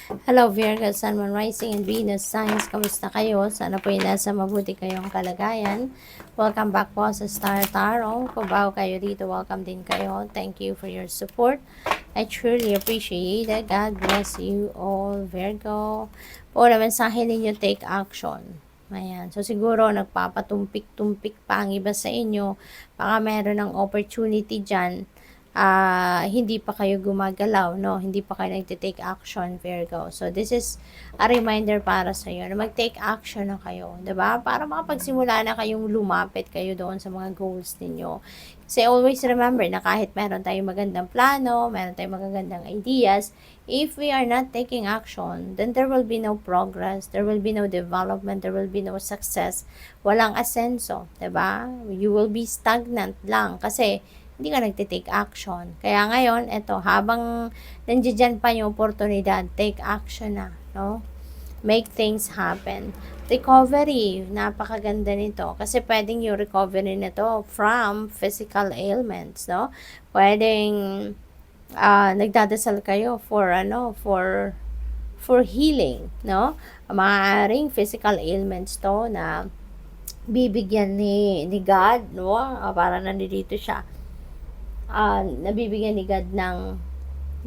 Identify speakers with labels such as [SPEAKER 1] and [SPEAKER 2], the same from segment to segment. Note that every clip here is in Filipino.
[SPEAKER 1] Hello Virgo, Sun, Moon, Rising, and Venus signs. Kamusta kayo? Sana po nasa mabuti kayong kalagayan. Welcome back po sa Star Tarot. Kung bago kayo dito, welcome din kayo. Thank you for your support. I truly appreciate it. God bless you all, Virgo. Po na mensahe ninyo, take action. Ayan. So, siguro nagpapatumpik-tumpik pa ang iba sa inyo. Baka meron ng opportunity dyan, hindi pa kayo gumagalaw, no? Hindi pa kayo nagte-take action, Virgo. So, this is a reminder para sa iyo na mag-take action na kayo, 'di ba? Para makapagsimula na kayong lumapit kayo doon sa mga goals ninyo. Kasi always remember na kahit meron tayong magandang plano, meron tayong magagandang ideas, if we are not taking action, then there will be no progress, there will be no development, there will be no success, walang asenso, 'di ba? You will be stagnant lang kasi hindi ka nagte-take action. Kaya ngayon, eto, habang nandiyan pa yung oportunidad, take action na, no? Make things happen. Recovery, napakaganda nito. Kasi pwedeng yung recovery nito from physical ailments, no? Pwedeng nagdadasal kayo for healing, no? Maaaring physical ailments to na bibigyan ni God, no? Para nandito siya, nabibigyan ni God ng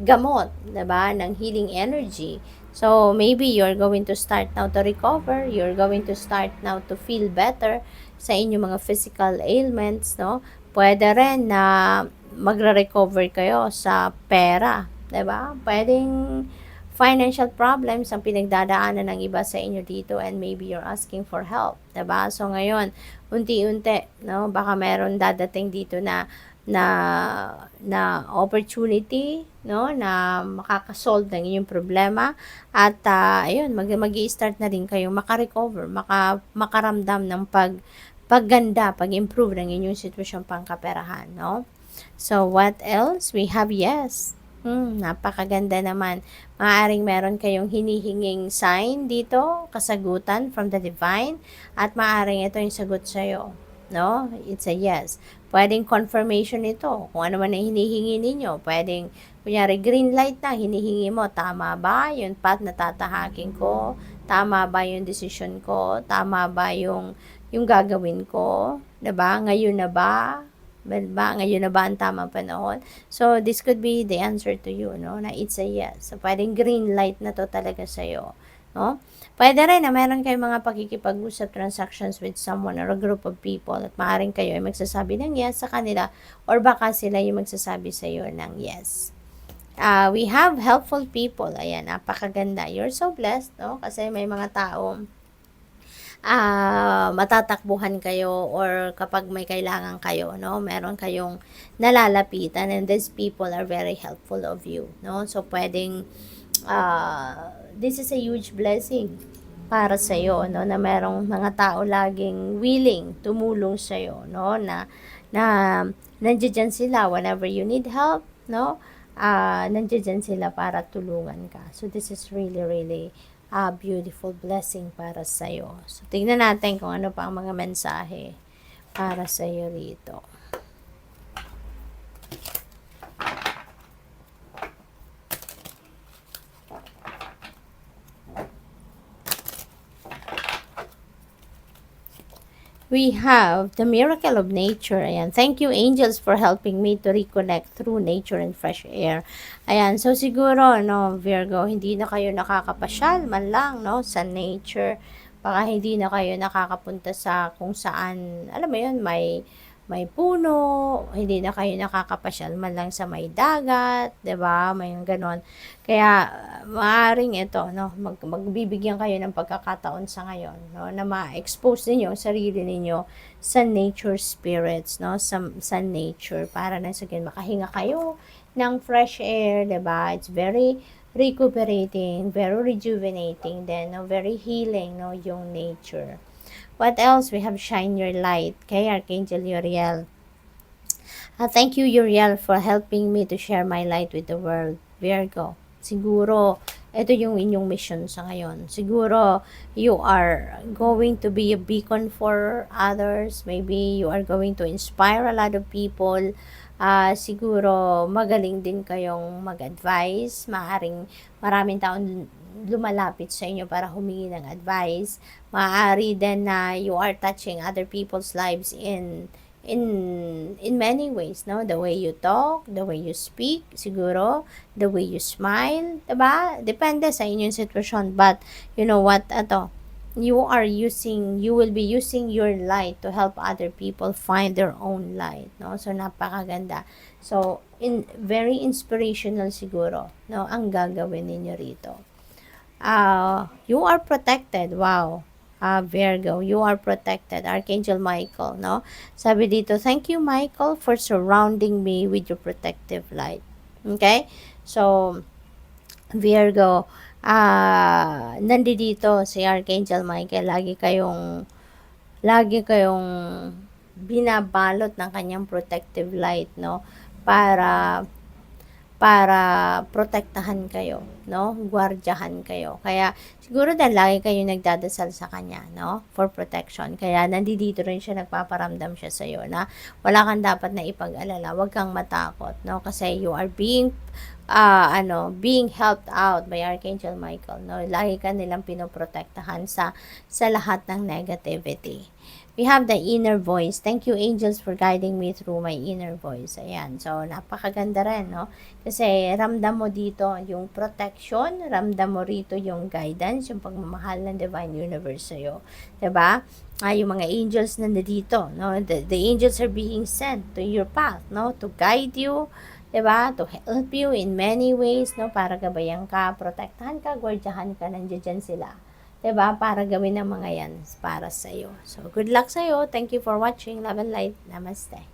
[SPEAKER 1] gamot, diba? Ng healing energy. So, maybe you're going to start now to recover. You're going to start now to feel better sa inyong mga physical ailments, no? Pwede rin na magre-recover kayo sa pera, diba? Pwedeng financial problems ang pinagdadaanan ng iba sa inyo dito and maybe you're asking for help, diba? So, ngayon, unti-unti, no? Baka meron dadating dito na na na opportunity, no, na makakasolve ng inyong problema at ayun, mag-i-start na rin kayong maka-recover, makaramdam ng pagganda, pag-improve ng inyong sitwasyon pangkaperahan, no? So, what else? We have yes. Napakaganda naman. Maaaring meron kayong hinihinging sign dito, kasagutan from the divine, at maaaring ito yung sagot sa'yo. No? It's a yes. Pwedeng confirmation ito. Kung ano man ang hinihingi ninyo. Pwedeng, kunyari, green light na hinihingi mo. Tama ba yung path na tatahakin ko? Tama ba yung decision ko? Tama ba yung gagawin ko? Diba? Ngayon na ba? Ngayon na ba ang tamang panahon? So, this could be the answer to you, no? Na it's a yes. So, pwedeng green light na to talaga sa'yo, no? Pwede rin na meron kayong mga pakikipag-usap transactions with someone or a group of people at maaaring kayo ay magsasabi ng yes sa kanila or baka sila yung magsasabi sa'yo ng yes. We have helpful people. Ayan, napakaganda. You're so blessed, no? Kasi may mga tao matatakbuhan kayo or kapag may kailangan kayo, no? Meron kayong nalalapitan and these people are very helpful of you, no? So, pwedeng this is a huge blessing para sa iyo, no? Na merong mga tao laging willing tumulong sa iyo, no? Na nandiyan sila whenever you need help, no? Nandiyan sila para tulungan ka. So, this is really, really beautiful blessing para sa iyo. So, tingnan natin kung ano pa ang mga mensahe para sa iyo rito. We have the miracle of nature. Ayan. Thank you, angels, for helping me to reconnect through nature and fresh air. Ayan. So, siguro, no, Virgo, hindi na kayo nakakapasyal man lang, no, sa nature. Baka hindi na kayo nakakapunta sa kung saan, alam mo yun, may puno, hindi na kayo nakakapasyal man lang sa may dagat, 'di ba? May ganon. Kaya maaring ito, no, magbibigyan kayo ng pagkakataon sa ngayon, no, na ma-expose niyo ang sarili ninyo sa nature spirits, no, sa nature para na sa ganun makahinga kayo ng fresh air, 'di ba? It's very recuperating, very rejuvenating, then no, very healing, no, yung nature. What else? We have Shine Your Light kay Archangel Uriel. Thank you, Uriel, for helping me to share my light with the world. Virgo, siguro, ito yung inyong mission sa ngayon. Siguro, you are going to be a beacon for others. Maybe you are going to inspire a lot of people. Siguro, magaling din kayong mag-advise. Maraming taon lumalapit sa inyo para humingi ng advice. Maaari din na you are touching other people's lives in many ways, no? The way you talk, the way you speak, siguro, the way you smile, 'di ba? Depende sa inyong sitwasyon. But, you know what, you will be using your light to help other people find their own light, no? So, napakaganda. So, very inspirational siguro, no? Ang gagawin ninyo rito. You are protected. Wow. Virgo, you are protected. Archangel Michael, no? Sabi dito, thank you, Michael, for surrounding me with your protective light. Okay? So, Virgo, nandito si Archangel Michael, lagi kayong binabalot ng kanyang protective light, no? Para protektahan kayo, no? Gwardiyahan kayo. Kaya, siguro dahil lagi kayo nagdadasal sa kanya, no? For protection. Kaya, nandito rin siya, nagpaparamdam siya sa'yo na wala kang dapat na ipag-alala. Huwag kang matakot, no? Kasi you are being helped out by Archangel Michael, no? Lagi ka nilang pinoprotektahan sa lahat ng negativity. We have the inner voice. Thank you, angels, for guiding me through my inner voice. Ayan. So, napakaganda rin, no? Kasi, ramdam mo dito yung protection, ramdam mo rito yung guidance, yung pagmamahal ng Divine Universe sa'yo. Diba? Yung mga angels na nandito, no? The angels are being sent to your path, no? To guide you, diba? To help you in many ways, no? Para gabayan ka, protektahan ka, gwardiyahan ka, nandiyan sila. Diba? Para gawin ng mga yan para sa'yo. So, good luck sa'yo. Thank you for watching. Love and light. Namaste.